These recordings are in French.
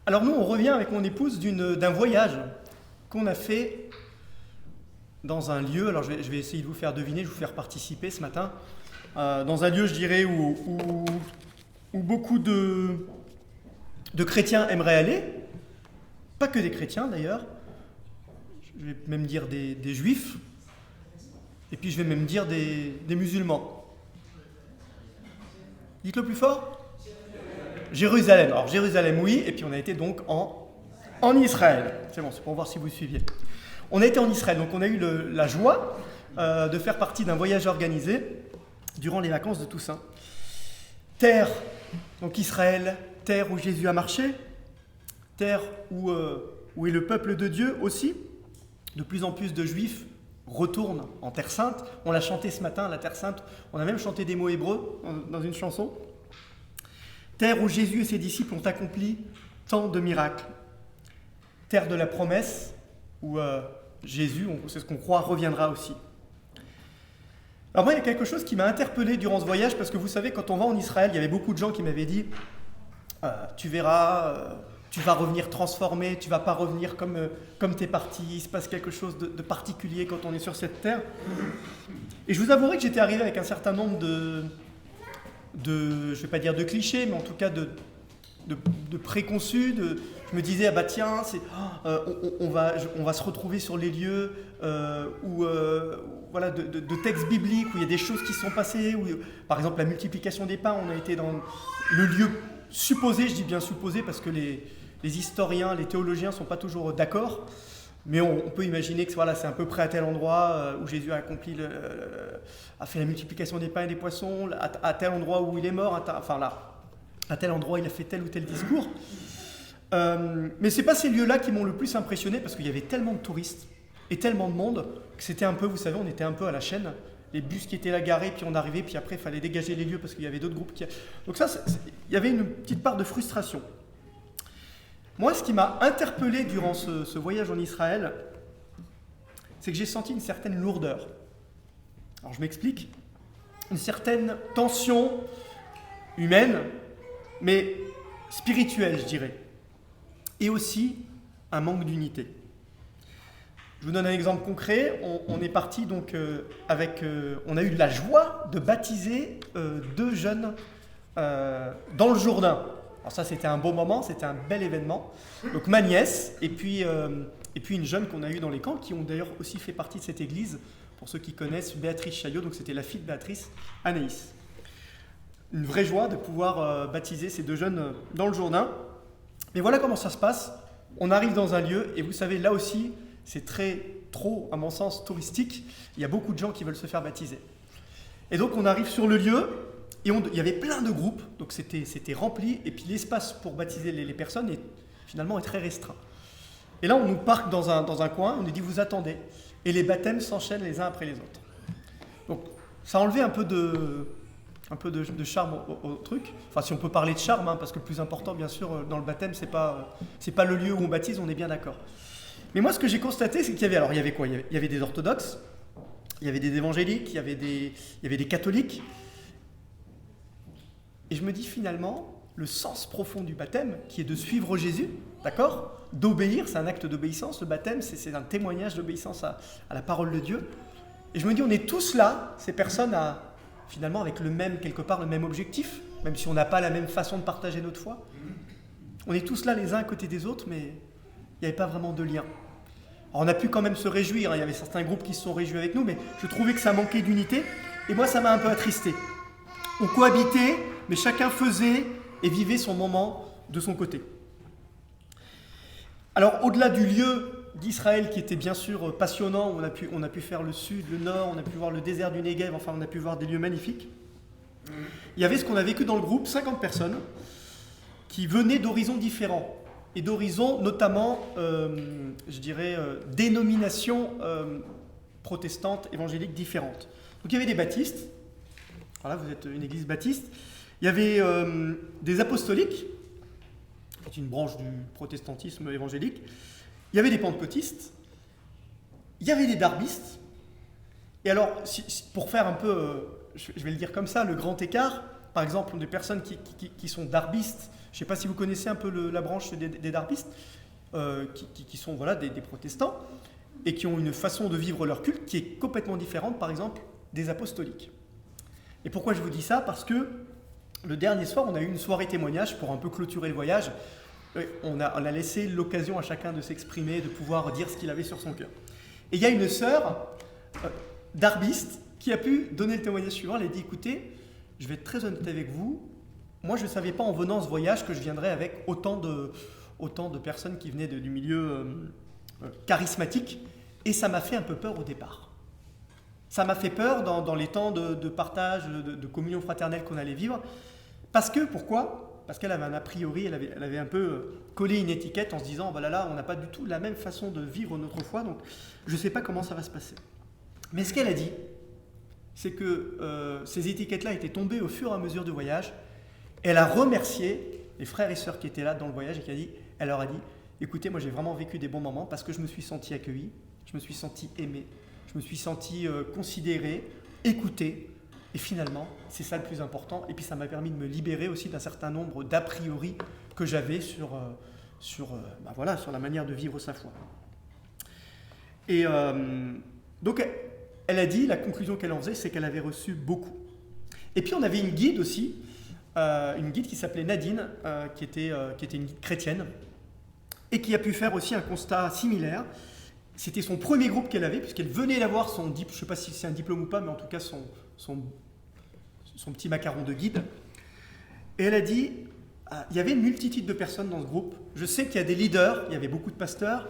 Alors nous, on revient avec mon épouse d'un voyage qu'on a fait dans un lieu, alors je vais essayer de vous faire deviner, je vais vous faire participer ce matin, dans un lieu, je dirais, où beaucoup de chrétiens aimeraient aller, pas que des chrétiens d'ailleurs, je vais même dire des juifs, et puis je vais même dire des musulmans. Dites-le plus fort. Jérusalem. Alors Jérusalem, oui, et puis on a été donc en Israël. C'est bon, c'est pour voir si vous suiviez. On a été en Israël, donc on a eu la joie de faire partie d'un voyage organisé durant les vacances de Toussaint. Terre, donc Israël, terre où Jésus a marché, terre où est le peuple de Dieu aussi. De plus en plus de Juifs retournent en Terre Sainte. On l'a chanté ce matin, la Terre Sainte. On a même chanté des mots hébreux dans une chanson. Terre où Jésus et ses disciples ont accompli tant de miracles. Terre de la promesse où Jésus, c'est ce qu'on croit, reviendra aussi. Alors moi, il y a quelque chose qui m'a interpellé durant ce voyage, parce que vous savez, quand on va en Israël, il y avait beaucoup de gens qui m'avaient dit tu verras, tu vas revenir transformé, tu ne vas pas revenir comme tu es parti, il se passe quelque chose de particulier quand on est sur cette terre. Et je vous avouerai que j'étais arrivé avec un certain nombre de je ne vais pas dire de clichés, mais en tout cas de préconçus. Je me disais, ah bah tiens, on va se retrouver sur les lieux voilà, de textes bibliques, où il y a des choses qui se sont passées, où, par exemple la multiplication des pains, on a été dans le lieu supposé, je dis bien supposé, parce que les historiens, les théologiens ne sont pas toujours d'accord, mais on peut imaginer que voilà, c'est à peu près à tel endroit où Jésus a accompli a fait la multiplication des pains et des poissons, à tel endroit où il est mort, à tel endroit il a fait tel ou tel discours. Mais ce n'est pas ces lieux-là qui m'ont le plus impressionné, parce qu'il y avait tellement de touristes et tellement de monde que c'était un peu, vous savez, on était un peu à la chaîne. Les bus qui étaient là garés, puis on arrivait, puis après il fallait dégager les lieux parce qu'il y avait d'autres groupes qui... Donc ça, il y avait une petite part de frustration. Moi, ce qui m'a interpellé durant ce voyage en Israël, c'est que j'ai senti une certaine lourdeur. Alors je m'explique. Une certaine tension humaine, mais spirituelle, je dirais. Et aussi un manque d'unité. Je vous donne un exemple concret. On est parti donc on a eu la joie de baptiser 2 jeunes dans le Jourdain. Alors ça, c'était un beau moment, c'était un bel événement. Donc ma nièce et puis une jeune qu'on a eue dans les camps, qui ont d'ailleurs aussi fait partie de cette église, pour ceux qui connaissent, Béatrice Chaillot, donc c'était la fille de Béatrice, Anaïs. Une vraie joie de pouvoir baptiser ces 2 jeunes dans le Jourdain. Mais voilà comment ça se passe. On arrive dans un lieu, et vous savez, là aussi, c'est trop, à mon sens, touristique. Il y a beaucoup de gens qui veulent se faire baptiser. Et donc on arrive sur le lieu, et il y avait plein de groupes, donc c'était rempli, et puis l'espace pour baptiser les personnes finalement est très restreint. Et là, on nous parque dans un coin, on nous dit vous attendez, et les baptêmes s'enchaînent les uns après les autres. Donc ça a enlevé un peu de charme au truc. Enfin, si on peut parler de charme, parce que le plus important, bien sûr, dans le baptême, c'est pas le lieu où on baptise, on est bien d'accord. Mais moi, ce que j'ai constaté, c'est qu'il y avait quoi ? Il y avait des orthodoxes, il y avait des évangéliques, il y avait des catholiques. Et je me dis finalement, le sens profond du baptême, qui est de suivre Jésus, d'accord ? D'obéir, c'est un acte d'obéissance. Le baptême, c'est un témoignage d'obéissance à la parole de Dieu. Et je me dis, on est tous là, ces personnes, finalement avec quelque part le même objectif, même si on n'a pas la même façon de partager notre foi. On est tous là les uns à côté des autres, mais il n'y avait pas vraiment de lien. Alors on a pu quand même se réjouir, il y avait certains groupes qui se sont réjouis avec nous, mais je trouvais que ça manquait d'unité, et moi ça m'a un peu attristé. On cohabitait, mais chacun faisait et vivait son moment de son côté. Alors au-delà du lieu d'Israël qui était bien sûr passionnant, où on a pu faire le sud, le nord, on a pu voir le désert du Negev, enfin on a pu voir des lieux magnifiques. Il y avait ce qu'on a vécu dans le groupe, 50 personnes, qui venaient d'horizons différents, et d'horizons notamment, je dirais, dénominations protestantes, évangéliques différentes. Donc il y avait des baptistes, voilà, vous êtes une église baptiste, il y avait des apostoliques, c'est une branche du protestantisme évangélique, il y avait des pentecôtistes, il y avait des darbistes, et alors, pour faire un peu, je vais le dire comme ça, le grand écart, par exemple, des personnes qui sont darbistes, Je ne sais pas si vous connaissez un peu la branche des darpistes, qui sont voilà, des protestants, et qui ont une façon de vivre leur culte qui est complètement différente, par exemple, des apostoliques. Et pourquoi je vous dis ça? Parce que le dernier soir, on a eu une soirée témoignage pour un peu clôturer le voyage. On a laissé l'occasion à chacun de s'exprimer, de pouvoir dire ce qu'il avait sur son cœur. Et il y a une sœur darbiste qui a pu donner le témoignage suivant. Elle a dit, écoutez, je vais être très honnête avec vous, moi je ne savais pas en venant ce voyage que je viendrais avec autant de personnes qui venaient du milieu charismatique, et ça m'a fait un peu peur au départ. Ça m'a fait peur dans les temps de partage, de communion fraternelle qu'on allait vivre. Pourquoi ? Parce qu'elle avait un a priori, elle avait un peu collé une étiquette en se disant, voilà, là, on n'a pas du tout la même façon de vivre notre foi, donc je ne sais pas comment ça va se passer. Mais ce qu'elle a dit, c'est que ces étiquettes-là étaient tombées au fur et à mesure du voyage. Elle a remercié les frères et sœurs qui étaient là dans le voyage et elle leur a dit, écoutez, moi j'ai vraiment vécu des bons moments parce que je me suis senti accueilli, je me suis senti aimé, je me suis senti considéré, écouté. Et finalement, c'est ça le plus important. Et puis ça m'a permis de me libérer aussi d'un certain nombre d'a priori que j'avais sur la manière de vivre sa foi. Et donc, elle a dit, la conclusion qu'elle en faisait, c'est qu'elle avait reçu beaucoup. Et puis on avait une guide aussi, une guide qui s'appelait Nadine, qui était une guide chrétienne, et qui a pu faire aussi un constat similaire. C'était son premier groupe qu'elle avait, puisqu'elle venait d'avoir son diplôme, je ne sais pas si c'est un diplôme ou pas, mais en tout cas son petit macaron de guide. Et elle a dit, il y avait une multitude de personnes dans ce groupe. Je sais qu'il y a des leaders, il y avait beaucoup de pasteurs,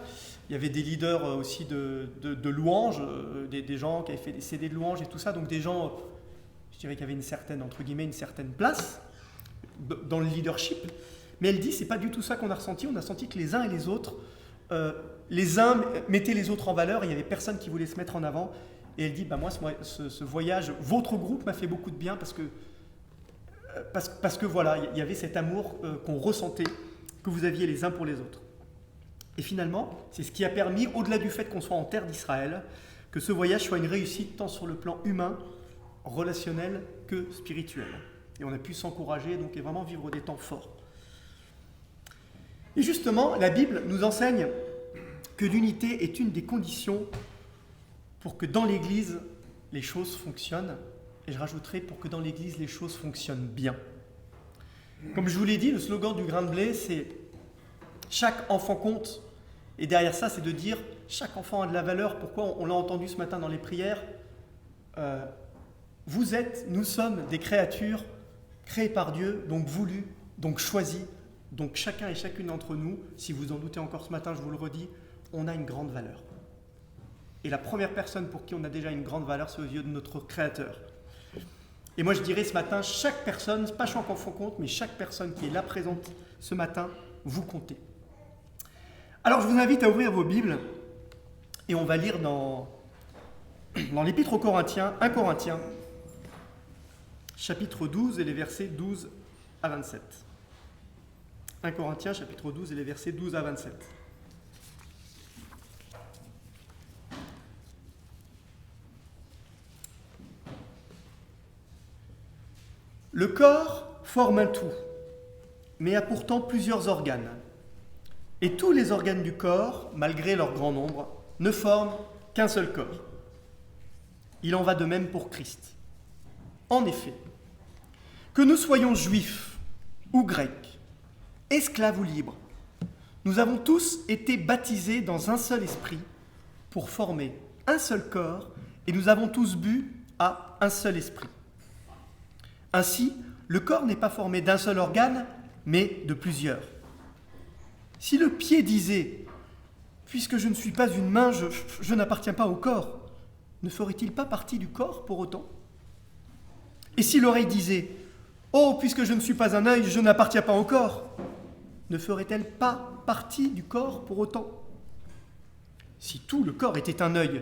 il y avait des leaders aussi de louanges, des gens qui avaient fait des CD de louanges et tout ça, donc des gens, je dirais qu'il y avait une certaine place dans le leadership. Mais elle dit, c'est pas du tout ça qu'on a ressenti. On a senti que les uns et les autres, les uns mettaient les autres en valeur, et il n'y avait personne qui voulait se mettre en avant. Et elle dit, moi, ce voyage, votre groupe m'a fait beaucoup de bien parce que voilà, il y avait cet amour qu'on ressentait, que vous aviez les uns pour les autres. Et finalement, c'est ce qui a permis, au-delà du fait qu'on soit en terre d'Israël, que ce voyage soit une réussite tant sur le plan humain, relationnel que spirituel. Et on a pu s'encourager donc et vraiment vivre des temps forts. Et justement, la Bible nous enseigne que l'unité est une des conditions pour que dans l'Église, les choses fonctionnent. Et je rajouterai pour que dans l'Église, les choses fonctionnent bien. Comme je vous l'ai dit, le slogan du Grain de Blé, c'est « Chaque enfant compte ». Et derrière ça, c'est de dire « Chaque enfant a de la valeur ». Pourquoi ? On l'a entendu ce matin dans les prières. Nous sommes des créatures créées par Dieu, donc voulues, donc choisies. Donc chacun et chacune d'entre nous, si vous en doutez encore ce matin, je vous le redis, on a une grande valeur. Et la première personne pour qui on a déjà une grande valeur, c'est aux yeux de notre Créateur. Et moi je dirais ce matin, chaque personne, pas chaque enfant compte, mais chaque personne qui est là présente ce matin, vous comptez. Alors je vous invite à ouvrir vos Bibles, et on va lire dans l'Épître aux Corinthiens, 1 Corinthiens, chapitre 12 et les versets 12 à 27. 1 Corinthiens, chapitre 12 et les versets 12 à 27. Le corps forme un tout, mais a pourtant plusieurs organes. Et tous les organes du corps, malgré leur grand nombre, ne forment qu'un seul corps. Il en va de même pour Christ. En effet, que nous soyons juifs ou grecs, esclaves ou libres, nous avons tous été baptisés dans un seul esprit pour former un seul corps, et nous avons tous bu à un seul esprit. Ainsi, le corps n'est pas formé d'un seul organe, mais de plusieurs. Si le pied disait « Puisque je ne suis pas une main, je n'appartiens pas au corps », ne ferait-il pas partie du corps pour autant ? Et si l'oreille disait « Oh, puisque je ne suis pas un œil, je n'appartiens pas au corps », ne ferait-elle pas partie du corps pour autant ? Si tout le corps était un œil,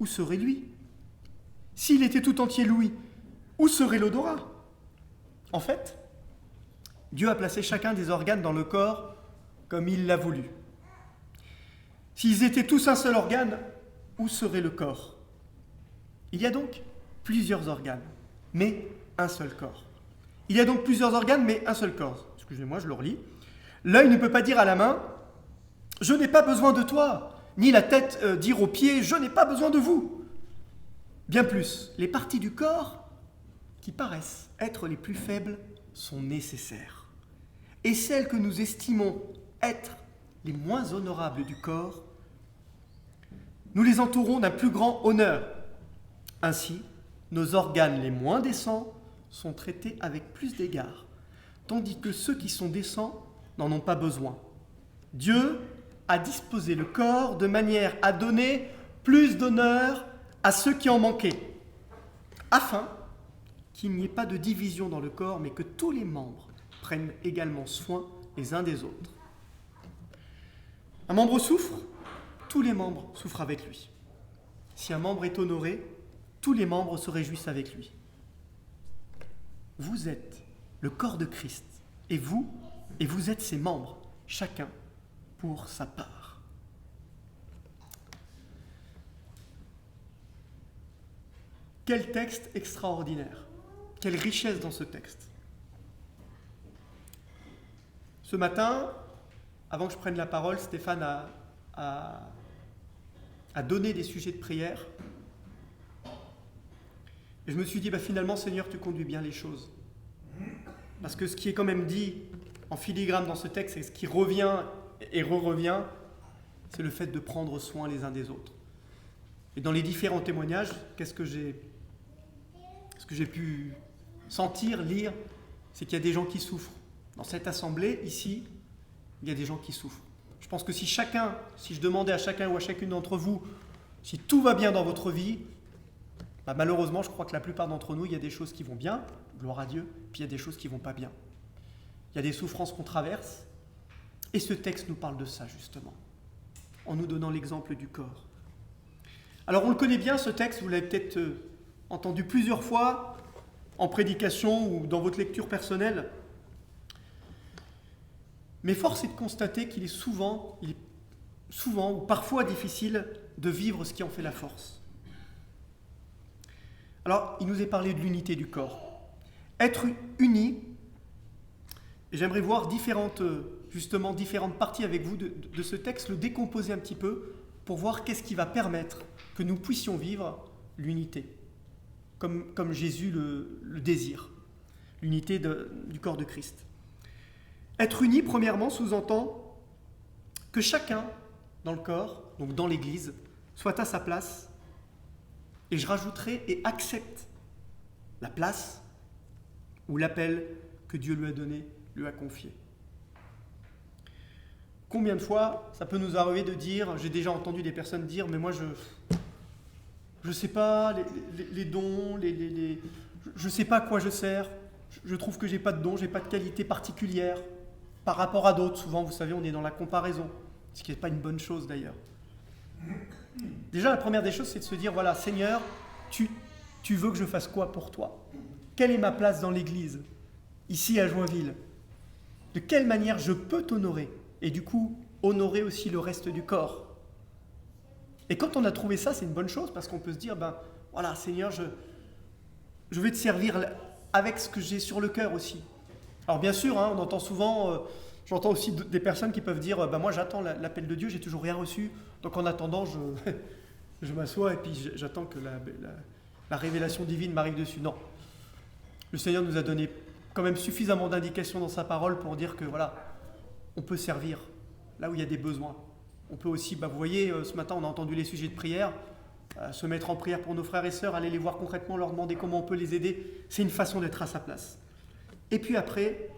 où serait l'ouïe ? S'il était tout entier l'ouïe, où serait l'odorat ? En fait, Dieu a placé chacun des organes dans le corps comme il l'a voulu. S'ils étaient tous un seul organe, où serait le corps ? Il y a donc plusieurs organes, mais un seul corps. Il y a donc plusieurs organes, mais un seul corps. excusez-moi, je le relis. L'œil ne peut pas dire à la main, je n'ai pas besoin de toi, ni la tête dire aux pieds, je n'ai pas besoin de vous. Bien plus, les parties du corps qui paraissent être les plus faibles sont nécessaires. Et celles que nous estimons être les moins honorables du corps, nous les entourons d'un plus grand honneur. Ainsi, nos organes les moins décents sont traités avec plus d'égard, tandis que ceux qui sont décents n'en ont pas besoin. Dieu a disposé le corps de manière à donner plus d'honneur à ceux qui en manquaient, afin qu'il n'y ait pas de division dans le corps, mais que tous les membres prennent également soin les uns des autres. Un membre souffre, tous les membres souffrent avec lui. Si un membre est honoré, tous les membres se réjouissent avec lui. Vous êtes le corps de Christ, et vous êtes ses membres, chacun pour sa part. Quel texte extraordinaire, quelle richesse dans ce texte. Ce matin, avant que je prenne la parole, Stéphane a donné des sujets de prière. Et je me suis dit, finalement, Seigneur, tu conduis bien les choses. Parce que ce qui est quand même dit en filigrane dans ce texte, et ce qui revient et revient, c'est le fait de prendre soin les uns des autres. Et dans les différents témoignages, ce que j'ai pu sentir, lire, c'est qu'il y a des gens qui souffrent. Dans cette assemblée, ici, il y a des gens qui souffrent. Je pense que si je demandais à chacun ou à chacune d'entre vous si tout va bien dans votre vie, malheureusement, je crois que la plupart d'entre nous, il y a des choses qui vont bien, gloire à Dieu, puis il y a des choses qui ne vont pas bien. Il y a des souffrances qu'on traverse, et ce texte nous parle de ça, justement, en nous donnant l'exemple du corps. Alors, on le connaît bien, ce texte, vous l'avez peut-être entendu plusieurs fois, en prédication ou dans votre lecture personnelle. Mais force est de constater qu'il est souvent ou parfois difficile de vivre ce qui en fait la force. Alors, il nous est parlé de l'unité du corps. Être unis, et j'aimerais voir différentes parties avec vous de ce texte, le décomposer un petit peu pour voir qu'est-ce qui va permettre que nous puissions vivre l'unité, comme Jésus le désire, l'unité du corps de Christ. Être unis, premièrement, sous-entend que chacun dans le corps, donc dans l'Église, soit à sa place, et je rajouterai, et accepte la place ou l'appel que Dieu lui a donné, lui a confié. Combien de fois ça peut nous arriver de dire, j'ai déjà entendu des personnes dire, mais moi je sais pas les dons, je sais pas à quoi je sers, je trouve que j'ai pas de dons, j'ai pas de qualité particulière par rapport à d'autres. Souvent, vous savez, on est dans la comparaison, ce qui n'est pas une bonne chose d'ailleurs. Déjà, la première des choses, c'est de se dire, voilà, Seigneur, tu veux que je fasse quoi pour toi ? Quelle est ma place dans l'Église, ici à Joinville ? De quelle manière je peux t'honorer ? Et du coup, honorer aussi le reste du corps. Et quand on a trouvé ça, c'est une bonne chose, parce qu'on peut se dire, voilà, Seigneur, je vais te servir avec ce que j'ai sur le cœur aussi. Alors bien sûr, on entend souvent, j'entends aussi des personnes qui peuvent dire, moi j'attends l'appel de Dieu, j'ai toujours rien reçu, donc en attendant, je m'assois et puis j'attends que la révélation divine m'arrive dessus. Non, le Seigneur nous a donné quand même suffisamment d'indications dans sa parole pour dire que voilà, on peut servir là où il y a des besoins. On peut aussi, vous voyez, ce matin on a entendu les sujets de prière, se mettre en prière pour nos frères et sœurs, aller les voir concrètement, leur demander comment on peut les aider, c'est une façon d'être à sa place. Et puis après,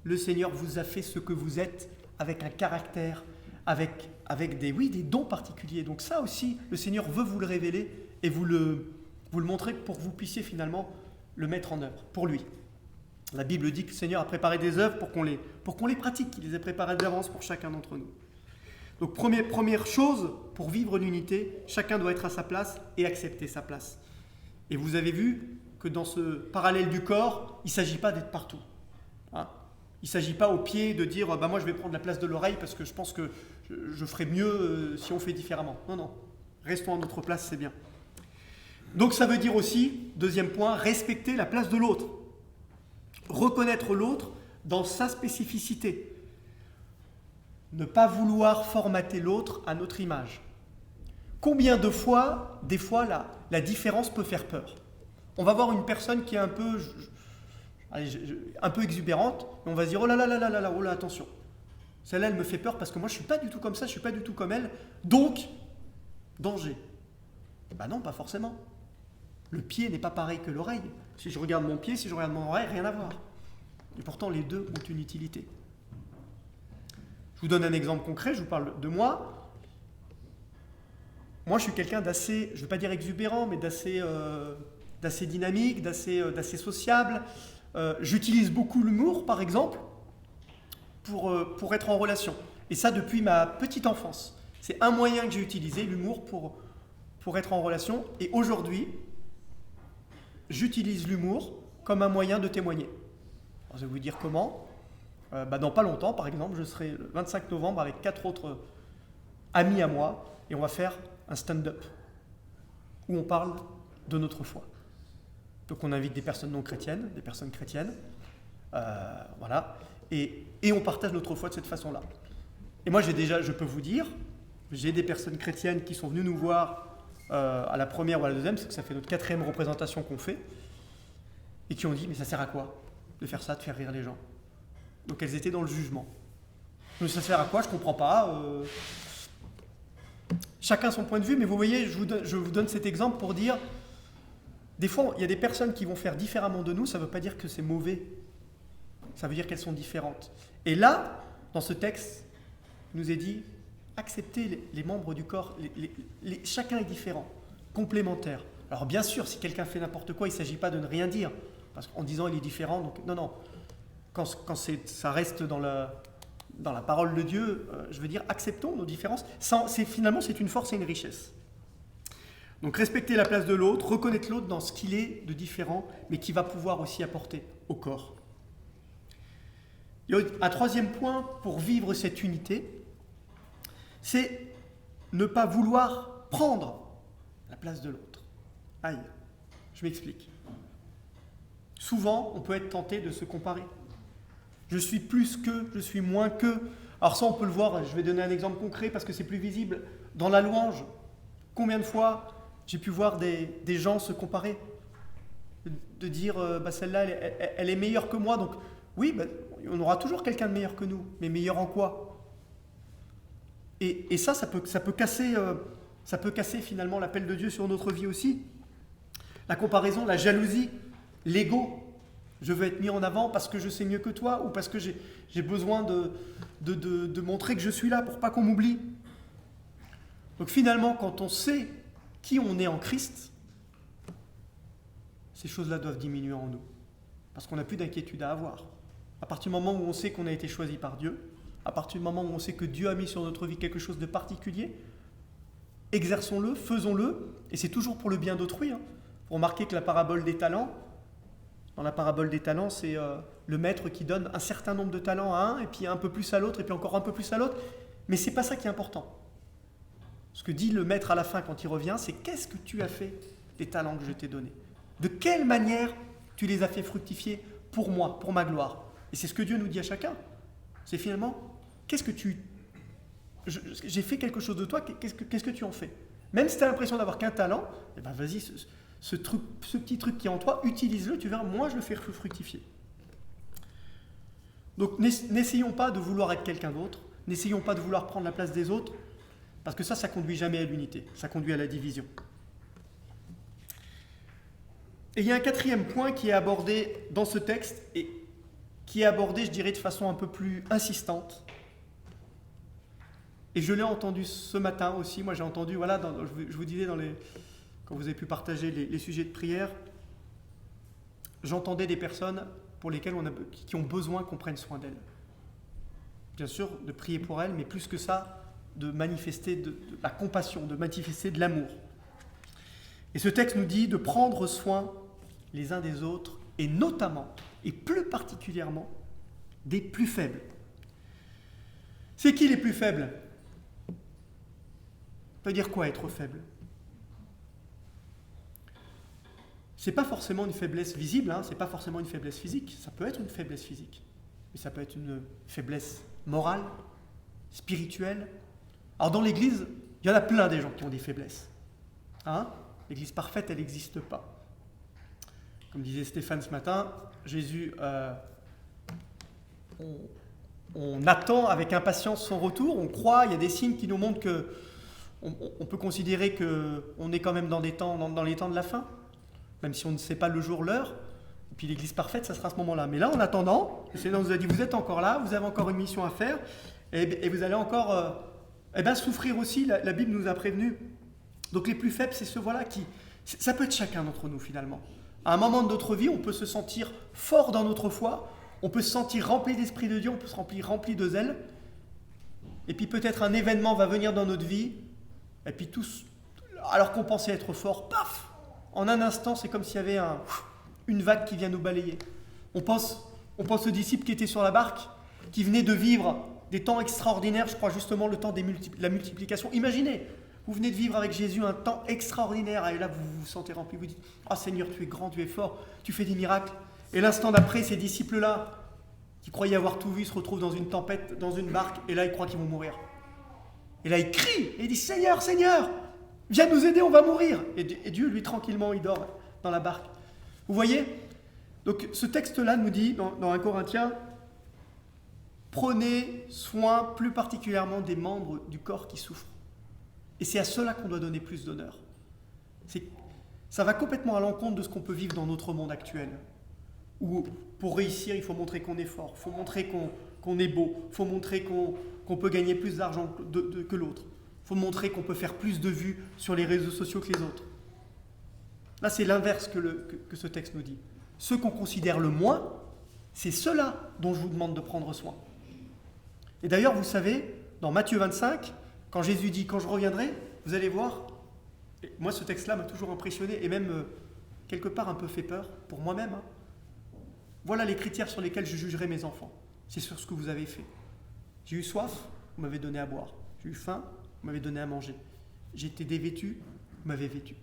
le Seigneur vous a fait ce que vous êtes, avec un caractère, avec des dons particuliers. Donc ça aussi, le Seigneur veut vous le révéler et vous le montrer pour que vous puissiez finalement le mettre en œuvre, pour lui. La Bible dit que le Seigneur a préparé des œuvres pour qu'on les pratique, qu'il les ait préparées d'avance pour chacun d'entre nous. Donc première chose, pour vivre l'unité, chacun doit être à sa place et accepter sa place. Et vous avez vu que dans ce parallèle du corps, il ne s'agit pas d'être partout. Il ne s'agit pas au pied de dire moi je vais prendre la place de l'oreille parce que je pense que je ferai mieux si on fait différemment. Non, restons à notre place, c'est bien. Donc ça veut dire aussi, deuxième point, respecter la place de l'autre. Reconnaître l'autre dans sa spécificité. Ne pas vouloir formater l'autre à notre image. Combien de fois, des fois, la différence peut faire peur. On va voir une personne qui est un peu exubérante, et on va se dire, oh là là là là là là, oh là, attention. Celle-là, elle me fait peur parce que moi, je ne suis pas du tout comme ça, je ne suis pas du tout comme elle, donc, danger. Ben non, pas forcément. Le pied n'est pas pareil que l'oreille. Si je regarde mon pied, si je regarde mon oreille, rien à voir. Et pourtant, les deux ont une utilité. Je vous donne un exemple concret, je vous parle de moi. Moi, je suis quelqu'un d'assez, je ne veux pas dire exubérant, mais d'assez dynamique, d'assez sociable. J'utilise beaucoup l'humour, par exemple, pour être en relation. Et ça, depuis ma petite enfance. C'est un moyen que j'ai utilisé, l'humour, pour être en relation. Et aujourd'hui, j'utilise l'humour comme un moyen de témoigner. Alors, je vais vous dire comment. Dans pas longtemps, par exemple, je serai le 25 novembre avec 4 autres amis à moi et on va faire un stand-up où on parle de notre foi. Donc on invite des personnes non chrétiennes, des personnes chrétiennes, voilà, et on partage notre foi de cette façon-là. Et moi je peux vous dire, j'ai des personnes chrétiennes qui sont venues nous voir à la première ou à la deuxième, c'est que ça fait notre 4e représentation qu'on fait, et qui ont dit, mais ça sert à quoi de faire ça, de faire rire les gens? Donc elles étaient dans le jugement. Donc ça sert à quoi? Je ne comprends pas. Chacun son point de vue, mais vous voyez, je vous donne cet exemple pour dire, des fois, il y a des personnes qui vont faire différemment de nous, ça ne veut pas dire que c'est mauvais. Ça veut dire qu'elles sont différentes. Et là, dans ce texte, il nous est dit, acceptez les membres du corps, chacun est différent, complémentaire. Alors bien sûr, si quelqu'un fait n'importe quoi, il ne s'agit pas de ne rien dire, parce qu'en disant il est différent, donc non. Quand ça reste dans la parole de Dieu, je veux dire, acceptons nos différences. Finalement, c'est une force et une richesse. Donc respecter la place de l'autre, reconnaître l'autre dans ce qu'il est de différent, mais qui va pouvoir aussi apporter au corps. Il y a un 3e point pour vivre cette unité, c'est ne pas vouloir prendre la place de l'autre. Aïe, je m'explique. Souvent, on peut être tenté de se comparer. Je suis plus que, je suis moins que. Alors ça, on peut le voir, je vais donner un exemple concret parce que c'est plus visible. Dans la louange, combien de fois j'ai pu voir des gens se comparer, de dire, celle-là, elle est meilleure que moi, donc oui, on aura toujours quelqu'un de meilleur que nous, mais meilleur en quoi? Et ça peut casser finalement l'appel de Dieu sur notre vie aussi. La comparaison, la jalousie, l'ego. Je veux être mis en avant parce que je sais mieux que toi ou parce que j'ai besoin de montrer que je suis là pour pas qu'on m'oublie. Donc finalement, quand on sait qui on est en Christ, ces choses-là doivent diminuer en nous. Parce qu'on n'a plus d'inquiétude à avoir. À partir du moment où on sait qu'on a été choisi par Dieu, à partir du moment où on sait que Dieu a mis sur notre vie quelque chose de particulier, exerçons-le, faisons-le, et c'est toujours pour le bien d'autrui. Pour remarquer que la parabole des talents, dans la parabole des talents, c'est le maître qui donne un certain nombre de talents à un, et puis un peu plus à l'autre, et puis encore un peu plus à l'autre. Mais ce n'est pas ça qui est important. Ce que dit le maître à la fin quand il revient, c'est qu'est-ce que tu as fait des talents que je t'ai donnés? De quelle manière tu les as fait fructifier pour moi, pour ma gloire? Et c'est ce que Dieu nous dit à chacun. C'est finalement, j'ai fait quelque chose de toi, qu'est-ce que tu en fais? Même si tu as l'impression d'avoir qu'un talent, eh ben vas-y, ce petit truc qui est en toi, utilise-le, tu verras, moi je le fais fructifier. Donc n'essayons pas de vouloir être quelqu'un d'autre, n'essayons pas de vouloir prendre la place des autres, parce que ça conduit jamais à l'unité, ça conduit à la division. Et il y a un 4e point qui est abordé dans ce texte, et qui est abordé, je dirais, de façon un peu plus insistante. Et je l'ai entendu ce matin aussi, moi j'ai entendu, voilà, je vous disais quand vous avez pu partager les sujets de prière, j'entendais des personnes pour lesquelles qui ont besoin qu'on prenne soin d'elles. Bien sûr, de prier pour elles, mais plus que ça, de manifester de la compassion, de manifester de l'amour. Et ce texte nous dit de prendre soin les uns des autres, et notamment, et plus particulièrement, des plus faibles. C'est qui les plus faibles? Ça veut dire quoi être faible? C'est pas forcément une faiblesse visible, c'est pas forcément une faiblesse physique, ça peut être une faiblesse physique. mais ça peut être une faiblesse morale, spirituelle. Alors dans l'Église, il y en a plein des gens qui ont des faiblesses. Hein? L'Église parfaite, elle n'existe pas. Comme disait Stéphane ce matin, Jésus, on attend avec impatience son retour, on croit, il y a des signes qui nous montrent que on peut considérer qu'on est quand même dans les temps de la fin, même si on ne sait pas le jour, l'heure. Et puis l'Église parfaite, ça sera à ce moment-là. Mais là, en attendant, le Seigneur nous a dit, vous êtes encore là, vous avez encore une mission à faire, et vous allez encore souffrir aussi, la Bible nous a prévenus. Donc les plus faibles, c'est ceux qui... Ça peut être chacun d'entre nous finalement. À un moment de notre vie, on peut se sentir fort dans notre foi, on peut se sentir rempli d'Esprit de Dieu, on peut se sentir rempli de zèle. Et puis peut-être un événement va venir dans notre vie, et puis tous, alors qu'on pensait être fort, paf, en un instant, c'est comme s'il y avait une vague qui vient nous balayer. On pense aux disciples qui étaient sur la barque, qui venaient de vivre des temps extraordinaires, je crois justement le temps de la multiplication. Imaginez, vous venez de vivre avec Jésus un temps extraordinaire, et là vous vous sentez rempli, vous dites « Ah Seigneur, tu es grand, tu es fort, tu fais des miracles ». Et l'instant d'après, ces disciples-là, qui croyaient avoir tout vu, se retrouvent dans une tempête, dans une barque, et là ils croient qu'ils vont mourir. Et là ils crient, et ils disent « Seigneur, Seigneur, viens nous aider, on va mourir ». Et Dieu, lui, tranquillement, il dort dans la barque. Vous voyez ? Donc ce texte-là nous dit, dans 1 Corinthiens, prenez soin plus particulièrement des membres du corps qui souffrent. Et c'est à cela qu'on doit donner plus d'honneur. Ça va complètement à l'encontre de ce qu'on peut vivre dans notre monde actuel. Où pour réussir, il faut montrer qu'on est fort, il faut montrer qu'on est beau, il faut montrer qu'on peut gagner plus d'argent que l'autre, il faut montrer qu'on peut faire plus de vues sur les réseaux sociaux que les autres. Là, c'est l'inverse que ce texte nous dit. Ceux qu'on considère le moins, c'est ceux-là dont je vous demande de prendre soin. Et d'ailleurs, vous savez, dans Matthieu 25, quand Jésus dit « Quand je reviendrai », vous allez voir, et moi ce texte-là m'a toujours impressionné et même quelque part un peu fait peur pour moi-même. Voilà les critères sur lesquels je jugerai mes enfants. C'est sur ce que vous avez fait. J'ai eu soif, vous m'avez donné à boire. J'ai eu faim, vous m'avez donné à manger. J'étais dévêtu, vous m'avez vêtu.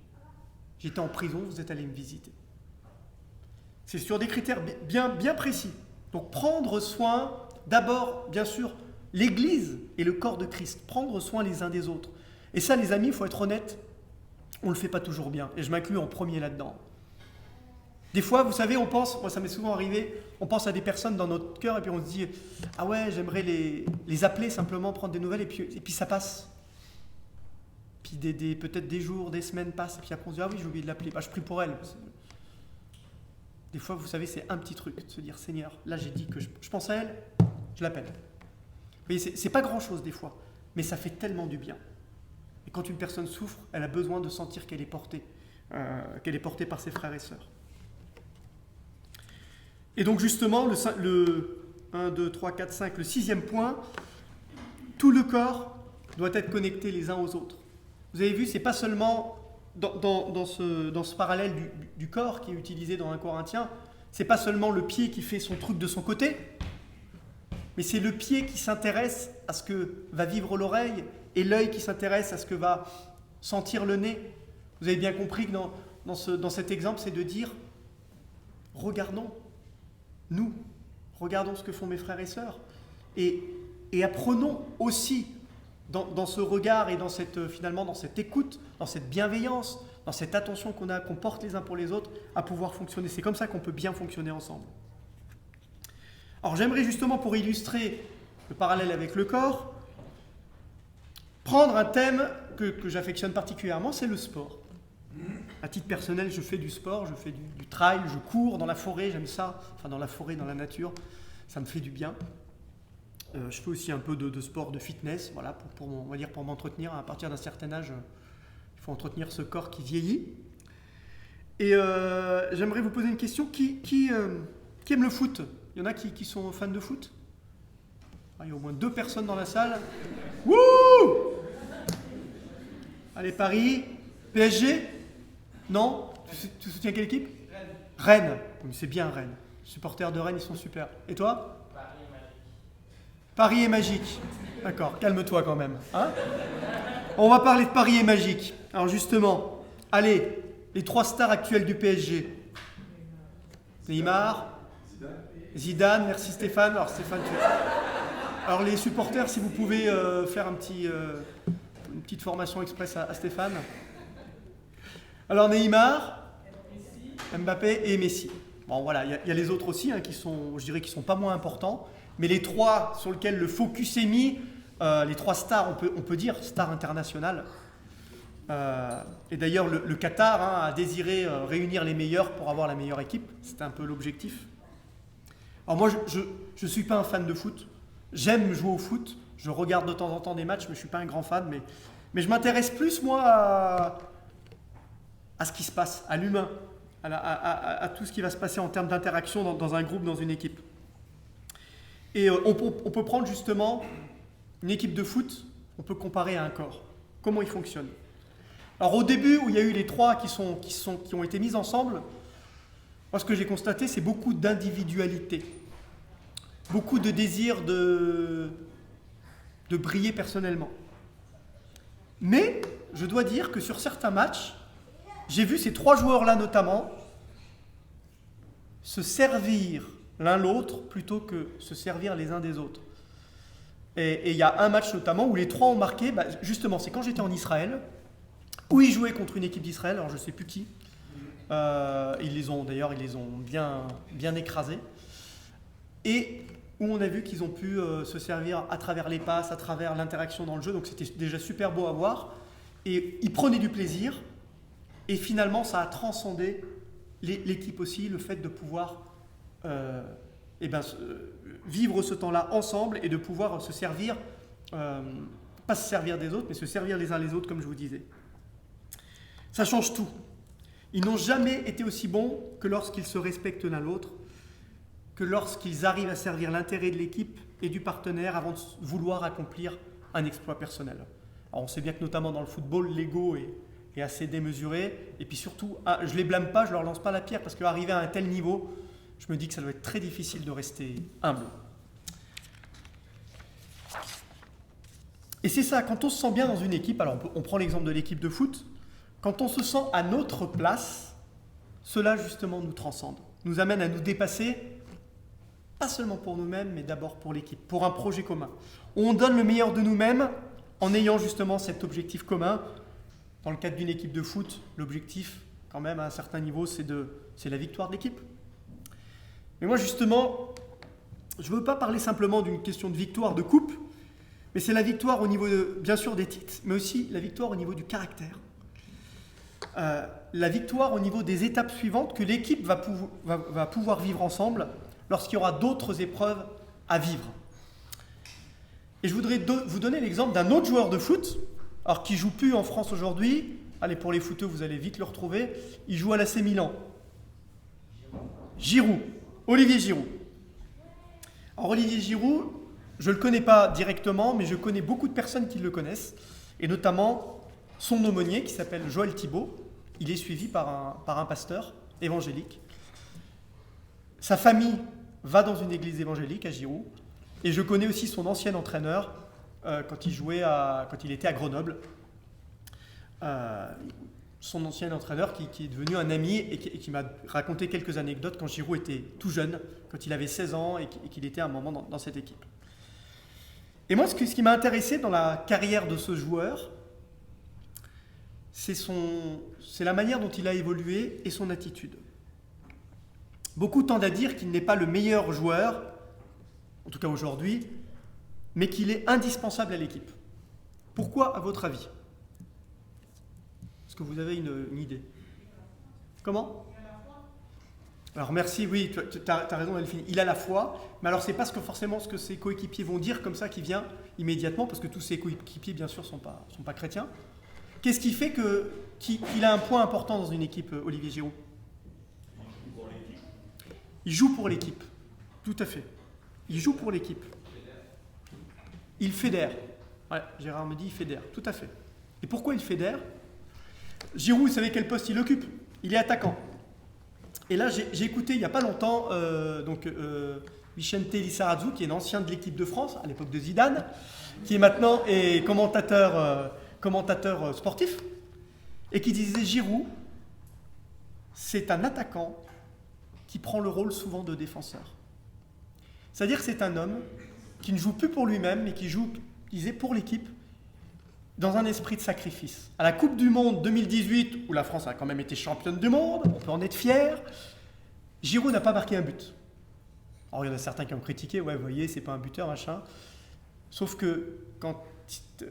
J'étais en prison, vous êtes allé me visiter. C'est sur des critères bien précis. Donc prendre soin, d'abord, bien sûr, l'Église et le corps de Christ. Prendre soin les uns des autres. Et ça, les amis, il faut être honnête, on ne le fait pas toujours bien. Et je m'inclus en premier là-dedans. Des fois, vous savez, on pense, moi ça m'est souvent arrivé, on pense à des personnes dans notre cœur et puis on se dit « Ah ouais, j'aimerais les appeler simplement, prendre des nouvelles et puis ça passe. » Puis peut-être des jours, des semaines passent et puis après on se dit « Ah oui, j'ai oublié de l'appeler, je prie pour elle. » Des fois, vous savez, c'est un petit truc, de se dire « Seigneur, là j'ai dit que je pense à elle, je l'appelle. » Vous voyez, c'est pas grand-chose des fois, mais ça fait tellement du bien. Et quand une personne souffre, elle a besoin de sentir qu'elle est portée par ses frères et sœurs. Et donc justement, le 1, 2, 3, 4, 5, le 6e point, tout le corps doit être connecté les uns aux autres. Vous avez vu, c'est pas seulement dans ce parallèle du corps qui est utilisé dans 1 Corinthiens, c'est pas seulement le pied qui fait son truc de son côté, mais c'est le pied qui s'intéresse à ce que va vivre l'oreille et l'œil qui s'intéresse à ce que va sentir le nez. Vous avez bien compris que dans cet exemple, c'est de dire « Regardons, nous, regardons ce que font mes frères et sœurs et apprenons aussi dans ce regard et dans cette écoute, dans cette bienveillance, dans cette attention qu'on porte les uns pour les autres, à pouvoir fonctionner. C'est comme ça qu'on peut bien fonctionner ensemble. Alors j'aimerais justement, pour illustrer le parallèle avec le corps, prendre un thème que j'affectionne particulièrement, c'est le sport. À titre personnel, je fais du sport, je fais du trail, je cours dans la forêt, j'aime ça, enfin dans la forêt, dans la nature, ça me fait du bien. Je fais aussi un peu de sport, de fitness, voilà, pour m'entretenir. À partir d'un certain âge, il faut entretenir ce corps qui vieillit. Et j'aimerais vous poser une question, qui aime le foot ? Il y en a qui sont fans de foot ? Il y a au moins 2 personnes dans la salle. Wouh ! Allez, Paris, PSG ? Non ? Tu soutiens quelle équipe ? Rennes. C'est bien Rennes. Les supporters de Rennes, ils sont super. Et toi ? Paris est magique. D'accord, calme-toi quand même. Hein ? On va parler de Paris est magique. Alors justement, allez, les 3 stars actuelles du PSG. Neymar, Zidane, merci Stéphane. Alors Stéphane, alors les supporters, si vous pouvez faire une petite formation express à Stéphane. Alors Neymar, Mbappé et Messi. Bon voilà, il y a les autres aussi qui sont, je dirais, qui sont pas moins importants. Mais les trois sur lesquels le focus est mis, les trois stars, on peut dire stars internationales. Et d'ailleurs, le Qatar a désiré réunir les meilleurs pour avoir la meilleure équipe. C'était un peu l'objectif. Alors moi, je ne suis pas un fan de foot. J'aime jouer au foot. Je regarde de temps en temps des matchs, mais je ne suis pas un grand fan. Mais je m'intéresse plus, moi, à ce qui se passe, à l'humain, à tout ce qui va se passer en termes d'interaction dans un groupe, dans une équipe. Et on peut prendre justement une équipe de foot, on peut comparer à un corps. Comment il fonctionne? Alors au début, où il y a eu les trois qui ont été mis ensemble, moi ce que j'ai constaté, c'est beaucoup d'individualité. Beaucoup de désir de briller personnellement. Mais je dois dire que sur certains matchs, j'ai vu ces trois joueurs-là notamment se servir l'un l'autre plutôt que se servir les uns des autres. Et il y a un match notamment où les trois ont marqué, justement, c'est quand j'étais en Israël, où ils jouaient contre une équipe d'Israël, alors je ne sais plus qui. Ils les ont bien écrasés. Et où on a vu qu'ils ont pu se servir à travers les passes, à travers l'interaction dans le jeu. Donc c'était déjà super beau à voir. Et ils prenaient du plaisir. Et finalement, ça a transcendé l'équipe aussi, le fait de pouvoir vivre ce temps-là ensemble et de pouvoir se servir, pas se servir des autres, mais se servir les uns les autres, comme je vous disais. Ça change tout. Ils n'ont jamais été aussi bons que lorsqu'ils se respectent l'un l'autre, que lorsqu'ils arrivent à servir l'intérêt de l'équipe et du partenaire avant de vouloir accomplir un exploit personnel. Alors on sait bien que notamment dans le football, l'ego est assez démesuré. Et puis surtout, je ne les blâme pas, je ne leur lance pas la pierre, parce qu'arriver à un tel niveau, je me dis que ça doit être très difficile de rester humble. Et c'est ça, quand on se sent bien dans une équipe, alors on prend l'exemple de l'équipe de foot, quand on se sent à notre place, cela justement nous transcende, nous amène à nous dépasser, pas seulement pour nous-mêmes, mais d'abord pour l'équipe, pour un projet commun. On donne le meilleur de nous-mêmes en ayant justement cet objectif commun. Dans le cadre d'une équipe de foot, l'objectif, quand même, à un certain niveau, c'est la victoire de l'équipe. Mais moi, justement, je ne veux pas parler simplement d'une question de victoire de coupe, mais c'est la victoire au niveau, bien sûr, des titres, mais aussi la victoire au niveau du caractère. La victoire au niveau des étapes suivantes que l'équipe va pouvoir vivre ensemble lorsqu'il y aura d'autres épreuves à vivre. Et je voudrais vous donner l'exemple d'un autre joueur de foot, alors qui ne joue plus en France aujourd'hui. Allez, pour les footeux, vous allez vite le retrouver. Il joue à l'AC Milan. Giroud. Olivier Giroud. Alors Olivier Giroud, je ne le connais pas directement, mais je connais beaucoup de personnes qui le connaissent, et notamment son aumônier qui s'appelle Joël Thibault. Il est suivi par un pasteur évangélique. Sa famille va dans une église évangélique à Giroud, et je connais aussi son ancien entraîneur quand il était à Grenoble. Son ancien entraîneur qui est devenu un ami et qui m'a raconté quelques anecdotes quand Giroud était tout jeune, quand il avait 16 ans et qu'il était à un moment dans cette équipe. Et moi, ce qui m'a intéressé dans la carrière de ce joueur, c'est la manière dont il a évolué et son attitude. Beaucoup tendent à dire qu'il n'est pas le meilleur joueur, en tout cas aujourd'hui, mais qu'il est indispensable à l'équipe. Pourquoi, à votre avis? Est-ce que vous avez une idée? Comment? Alors merci, oui, tu as raison Delphine, il a la foi, mais alors c'est pas forcément ce que ses coéquipiers vont dire comme ça qui vient immédiatement, parce que tous ses coéquipiers bien sûr sont pas chrétiens. Qu'est-ce qui fait qu'il a un point important dans une équipe, Olivier Giroud? Il joue pour l'équipe, tout à fait. Il joue pour l'équipe. Il fédère. Ouais, Gérard me dit il fédère, tout à fait. Et pourquoi il fédère? Giroud, vous savez quel poste il occupe? Il est attaquant. Et là, j'ai écouté il n'y a pas longtemps Vicente Lizarazu, qui est l'ancien de l'équipe de France, à l'époque de Zidane, qui est maintenant commentateur sportif, et qui disait Giroud, c'est un attaquant qui prend le rôle souvent de défenseur. C'est-à-dire que c'est un homme qui ne joue plus pour lui-même, mais qui joue, disait, pour l'équipe, dans un esprit de sacrifice. À la Coupe du Monde 2018, où la France a quand même été championne du monde, on peut en être fier, Giroud n'a pas marqué un but. Alors il y en a certains qui ont critiqué, ouais, vous voyez, c'est pas un buteur, machin. Sauf que quand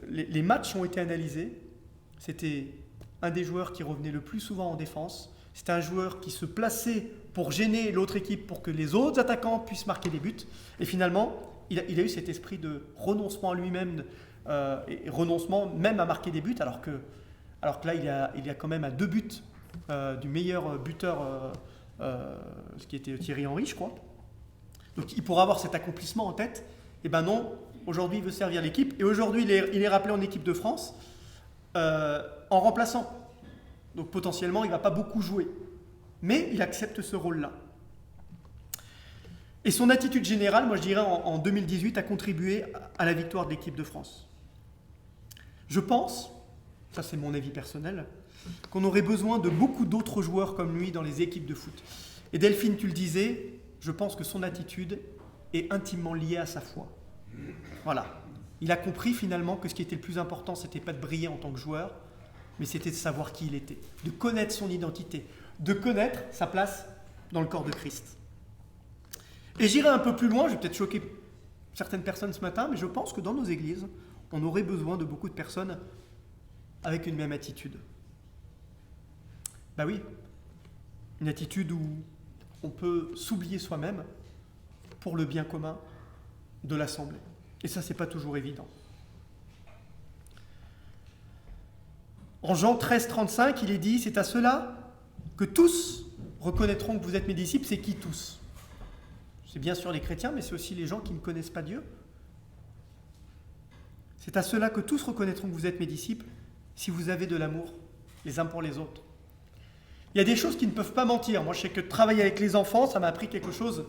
les matchs ont été analysés, c'était un des joueurs qui revenait le plus souvent en défense. C'était un joueur qui se plaçait pour gêner l'autre équipe pour que les autres attaquants puissent marquer des buts. Et finalement, il a eu cet esprit de renoncement à lui-même et renoncement même à marquer des buts, alors que là, il y a quand même à 2 buts du meilleur buteur, ce qui était Thierry Henry, je crois. Donc il pourra avoir cet accomplissement en tête. Et ben non, aujourd'hui il veut servir l'équipe. Et aujourd'hui il est rappelé en équipe de France en remplaçant. Donc potentiellement il ne va pas beaucoup jouer. Mais il accepte ce rôle-là. Et son attitude générale, moi je dirais en 2018, a contribué à la victoire de l'équipe de France. Je pense, ça c'est mon avis personnel, qu'on aurait besoin de beaucoup d'autres joueurs comme lui dans les équipes de foot. Et Delphine, tu le disais, je pense que son attitude est intimement liée à sa foi. Voilà. Il a compris finalement que ce qui était le plus important, c'était pas de briller en tant que joueur, mais c'était de savoir qui il était, de connaître son identité, de connaître sa place dans le corps de Christ. Et j'irai un peu plus loin, je vais peut-être choquer certaines personnes ce matin, mais je pense que dans nos églises, on aurait besoin de beaucoup de personnes avec une même attitude. Ben oui, une attitude où on peut s'oublier soi-même pour le bien commun de l'Assemblée. Et ça, c'est pas toujours évident. En Jean 13, 35, il est dit, c'est à cela que tous reconnaîtront que vous êtes mes disciples. C'est qui tous ? C'est bien sûr les chrétiens, mais c'est aussi les gens qui ne connaissent pas Dieu. C'est à cela que tous reconnaîtront que vous êtes mes disciples, si vous avez de l'amour les uns pour les autres. Il y a des choses qui ne peuvent pas mentir. Moi, je sais que travailler avec les enfants, ça m'a appris quelque chose.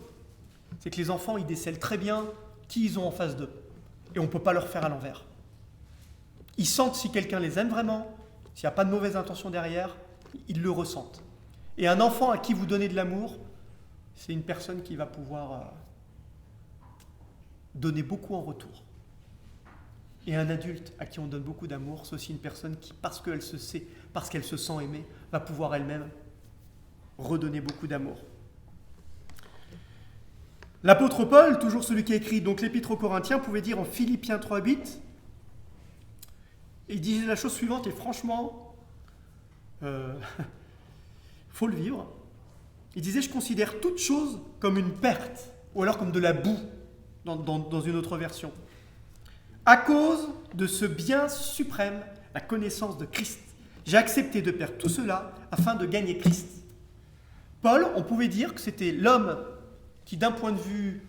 C'est que les enfants, ils décèlent très bien qui ils ont en face d'eux. Et on ne peut pas leur faire à l'envers. Ils sentent si quelqu'un les aime vraiment, s'il n'y a pas de mauvaise intention derrière, ils le ressentent. Et un enfant à qui vous donnez de l'amour, c'est une personne qui va pouvoir donner beaucoup en retour. Et un adulte à qui on donne beaucoup d'amour, c'est aussi une personne qui, parce qu'elle se sent aimée, va pouvoir elle-même redonner beaucoup d'amour. L'apôtre Paul, toujours celui qui a écrit donc l'épître aux Corinthiens, pouvait dire en Philippiens 3:8, il disait la chose suivante, et franchement, faut le vivre. Il disait, je considère toute chose comme une perte, ou alors comme de la boue, dans une autre version. À cause de ce bien suprême, la connaissance de Christ, j'ai accepté de perdre tout cela afin de gagner Christ. Paul, on pouvait dire que c'était l'homme qui, d'un point de vue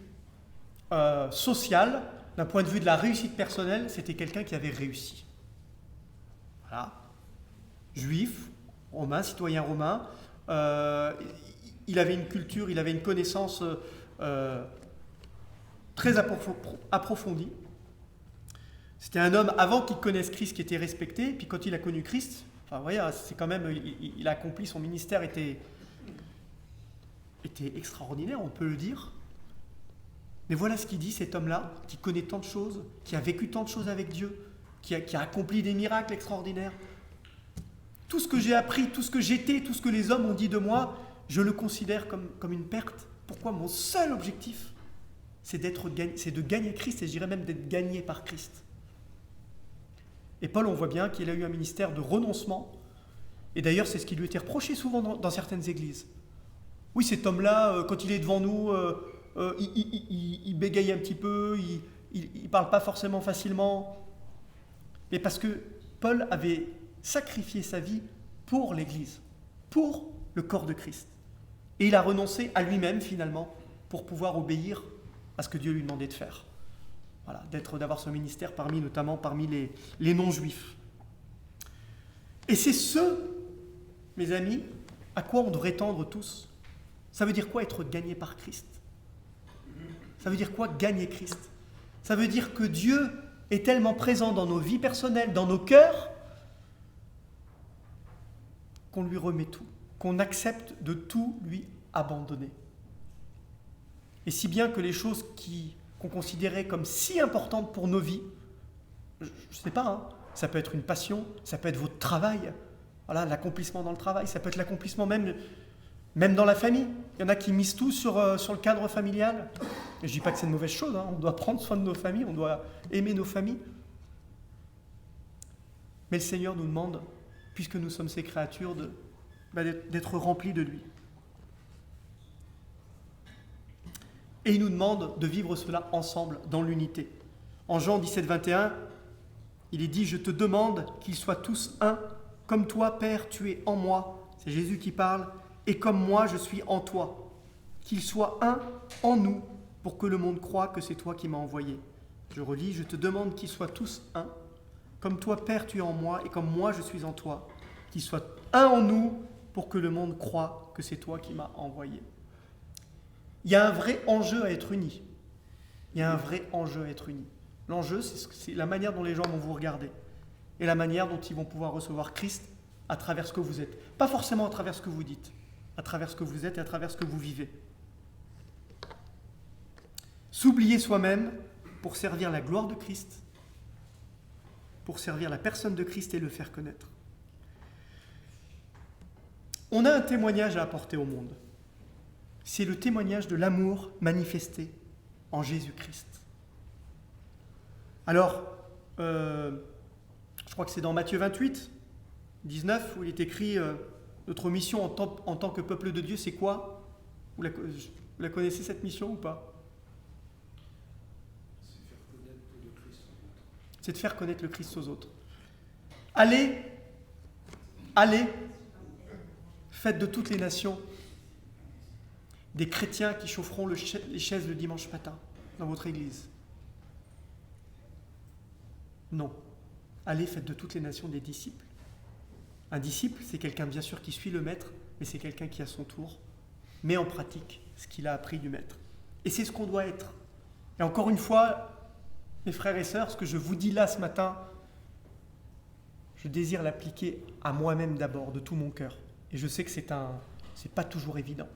social, d'un point de vue de la réussite personnelle, c'était quelqu'un qui avait réussi. Voilà. Juif, romain, citoyen romain, il avait une culture, il avait une connaissance très approfondie. C'était un homme, avant qu'il connaisse Christ, qui était respecté, puis quand il a connu Christ, enfin, voyez, c'est quand même, il a accompli, son ministère était extraordinaire, on peut le dire. Mais voilà ce qu'il dit, cet homme-là, qui connaît tant de choses, qui a vécu tant de choses avec Dieu, qui a accompli des miracles extraordinaires. Tout ce que j'ai appris, tout ce que j'étais, tout ce que les hommes ont dit de moi, je le considère comme une perte. Pourquoi ? Mon seul objectif, c'est de gagner Christ, et je dirais même d'être gagné par Christ. Et Paul, on voit bien qu'il a eu un ministère de renoncement. Et d'ailleurs, c'est ce qui lui était reproché souvent dans certaines églises. Oui, cet homme-là, quand il est devant nous, il bégaye un petit peu, il ne parle pas forcément facilement. Mais parce que Paul avait sacrifié sa vie pour l'Église, pour le corps de Christ. Et il a renoncé à lui-même, finalement, pour pouvoir obéir à ce que Dieu lui demandait de faire. Voilà, d'avoir ce ministère notamment parmi les non-juifs. Et c'est mes amis, à quoi on devrait tendre tous. Ça veut dire quoi être gagné par Christ ? Ça veut dire quoi gagner Christ ? Ça veut dire que Dieu est tellement présent dans nos vies personnelles, dans nos cœurs, qu'on lui remet tout, qu'on accepte de tout lui abandonner. Et si bien que les choses qu'on considérait comme si importantes pour nos vies, je ne sais pas, hein, ça peut être une passion, ça peut être votre travail, voilà, l'accomplissement dans le travail, ça peut être l'accomplissement même dans la famille. Il y en a qui misent tout sur le cadre familial. Et je ne dis pas que c'est une mauvaise chose, hein, on doit prendre soin de nos familles, on doit aimer nos familles. Mais le Seigneur nous demande, puisque nous sommes ses créatures, d'être remplis de lui. Et il nous demande de vivre cela ensemble, dans l'unité. En Jean 17, 21, il est dit « Je te demande qu'ils soient tous un, comme toi, Père, tu es en moi. » C'est Jésus qui parle. « Et comme moi, je suis en toi. Qu'ils soient un en nous, pour que le monde croie que c'est toi qui m'as envoyé. » Je relis « Je te demande qu'ils soient tous un, comme toi, Père, tu es en moi, et comme moi, je suis en toi. Qu'ils soient un en nous, pour que le monde croie que c'est toi qui m'as envoyé. » Il y a un vrai enjeu à être unis. Il y a un vrai enjeu à être unis. L'enjeu, c'est la manière dont les gens vont vous regarder et la manière dont ils vont pouvoir recevoir Christ à travers ce que vous êtes. Pas forcément à travers ce que vous dites, à travers ce que vous êtes et à travers ce que vous vivez. S'oublier soi-même pour servir la gloire de Christ, pour servir la personne de Christ et le faire connaître. On a un témoignage à apporter au monde. C'est le témoignage de l'amour manifesté en Jésus-Christ. Alors, je crois que c'est dans Matthieu 28, 19, où il est écrit notre mission en tant que peuple de Dieu, c'est quoi ? Vous la connaissez cette mission ou pas ? C'est de faire connaître le Christ aux autres. Allez, faites de toutes les nations des chrétiens qui chaufferont les chaises le dimanche matin dans votre église. Non. Allez, faites de toutes les nations des disciples. Un disciple, c'est quelqu'un bien sûr qui suit le maître, mais c'est quelqu'un qui à son tour met en pratique ce qu'il a appris du maître. Et c'est ce qu'on doit être. Et encore une fois, mes frères et sœurs, ce que je vous dis là ce matin, je désire l'appliquer à moi-même d'abord, de tout mon cœur. Et je sais que c'est pas toujours évident.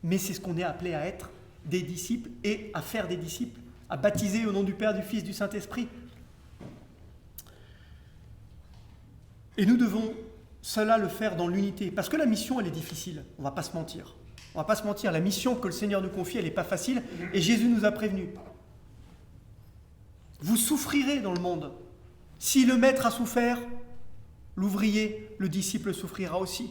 Mais c'est ce qu'on est appelé à être, des disciples et à faire des disciples, à baptiser au nom du Père, du Fils, du Saint-Esprit. Et nous devons cela le faire dans l'unité, parce que la mission, elle est difficile, on ne va pas se mentir. On ne va pas se mentir, la mission que le Seigneur nous confie, elle n'est pas facile, et Jésus nous a prévenus. Vous souffrirez dans le monde. Si le maître a souffert, l'ouvrier, le disciple souffrira aussi.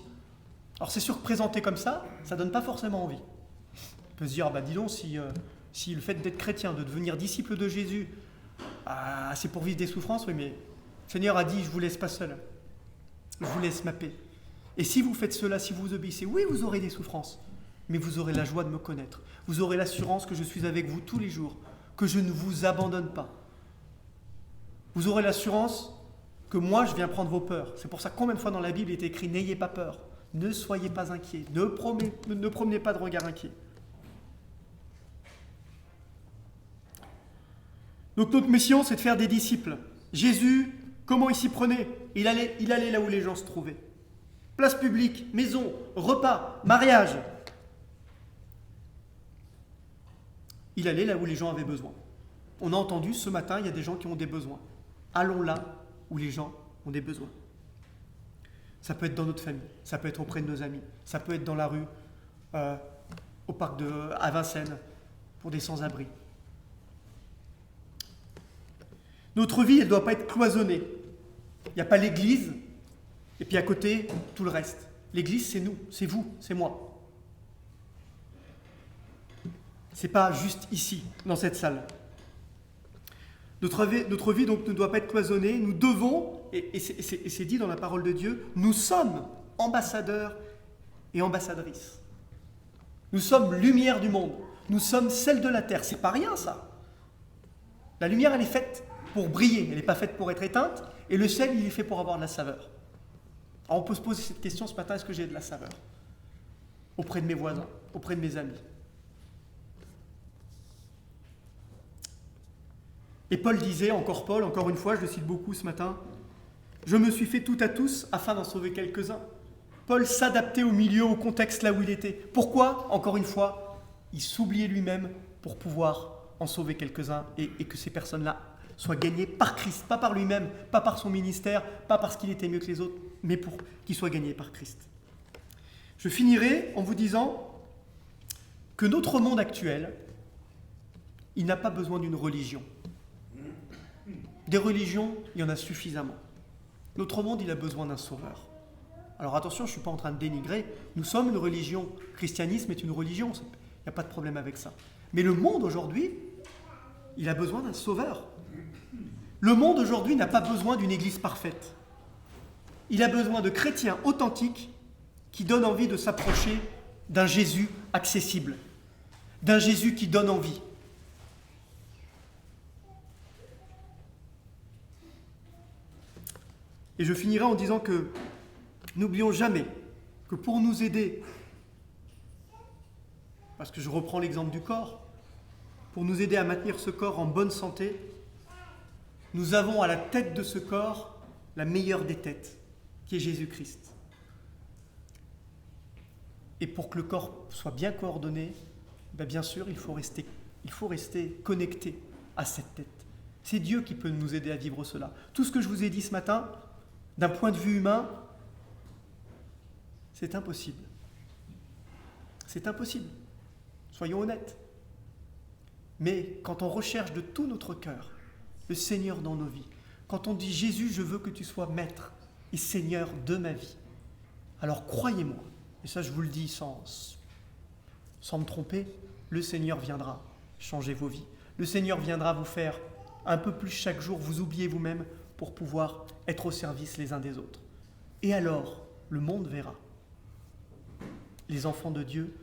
Alors c'est sûr que présenté comme ça, ça ne donne pas forcément envie. On peut se dire, dis donc, si le fait d'être chrétien, de devenir disciple de Jésus, c'est pour vivre des souffrances, oui, mais le Seigneur a dit, je ne vous laisse pas seul. Je vous laisse ma paix. Et si vous faites cela, si vous obéissez, oui, vous aurez des souffrances, mais vous aurez la joie de me connaître. Vous aurez l'assurance que je suis avec vous tous les jours, que je ne vous abandonne pas. Vous aurez l'assurance que moi, je viens prendre vos peurs. C'est pour ça que combien de fois dans la Bible il est écrit « N'ayez pas peur, ne soyez pas inquiets, ne promenez pas de regard inquiet ». Donc notre mission, c'est de faire des disciples. Jésus, comment il s'y prenait ? Il allait là où les gens se trouvaient. Place publique, maison, repas, mariage. Il allait là où les gens avaient besoin. On a entendu ce matin, il y a des gens qui ont des besoins. Allons là où les gens ont des besoins. Ça peut être dans notre famille, ça peut être auprès de nos amis, ça peut être dans la rue, au parc à Vincennes, pour des sans-abri. Notre vie, elle ne doit pas être cloisonnée. Il n'y a pas l'église, et puis à côté, tout le reste. L'église, c'est nous, c'est vous, c'est moi. Ce n'est pas juste ici, dans cette salle. Notre vie donc, ne doit pas être cloisonnée. Nous devons, et c'est dit dans la parole de Dieu, nous sommes ambassadeurs et ambassadrices. Nous sommes lumière du monde. Nous sommes celle de la terre. C'est pas rien, ça. La lumière, elle est faite pour briller. Elle n'est pas faite pour être éteinte. Et le sel, il est fait pour avoir de la saveur. Alors on peut se poser cette question ce matin, est-ce que j'ai de la saveur ? Auprès de mes voisins, auprès de mes amis. Et Paul disait, encore une fois, je le cite beaucoup ce matin, « Je me suis fait tout à tous afin d'en sauver quelques-uns. » Paul s'adaptait au milieu, au contexte là où il était. Pourquoi ? Encore une fois, il s'oubliait lui-même pour pouvoir en sauver quelques-uns et que ces personnes-là soient gagnées par Christ, pas par lui-même, pas par son ministère, pas parce qu'il était mieux que les autres, mais pour qu'ils soient gagnés par Christ. Je finirai en vous disant que notre monde actuel, il n'a pas besoin d'une religion. Des religions, il y en a suffisamment. Notre monde, il a besoin d'un sauveur. Alors attention, je ne suis pas en train de dénigrer. Nous sommes une religion. Le christianisme est une religion. Il n'y a pas de problème avec ça. Mais le monde aujourd'hui, il a besoin d'un sauveur. Le monde aujourd'hui n'a pas besoin d'une église parfaite. Il a besoin de chrétiens authentiques qui donnent envie de s'approcher d'un Jésus accessible, d'un Jésus qui donne envie. Et je finirai en disant que n'oublions jamais que pour nous aider, parce que je reprends l'exemple du corps, pour nous aider à maintenir ce corps en bonne santé, nous avons à la tête de ce corps la meilleure des têtes, qui est Jésus-Christ. Et pour que le corps soit bien coordonné, bien sûr, il faut rester connecté à cette tête. C'est Dieu qui peut nous aider à vivre cela. Tout ce que je vous ai dit ce matin, d'un point de vue humain, c'est impossible. C'est impossible. Soyons honnêtes. Mais quand on recherche de tout notre cœur le Seigneur dans nos vies, quand on dit « Jésus, je veux que tu sois maître et Seigneur de ma vie », alors croyez-moi, et ça je vous le dis sans me tromper, le Seigneur viendra changer vos vies. Le Seigneur viendra vous faire un peu plus chaque jour, vous oublier vous-même pour pouvoir être au service les uns des autres. Et alors, le monde verra les enfants de Dieu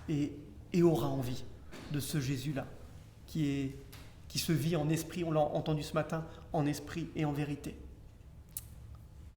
et aura envie de ce Jésus-là qui se vit en esprit, on l'a entendu ce matin, en esprit et en vérité.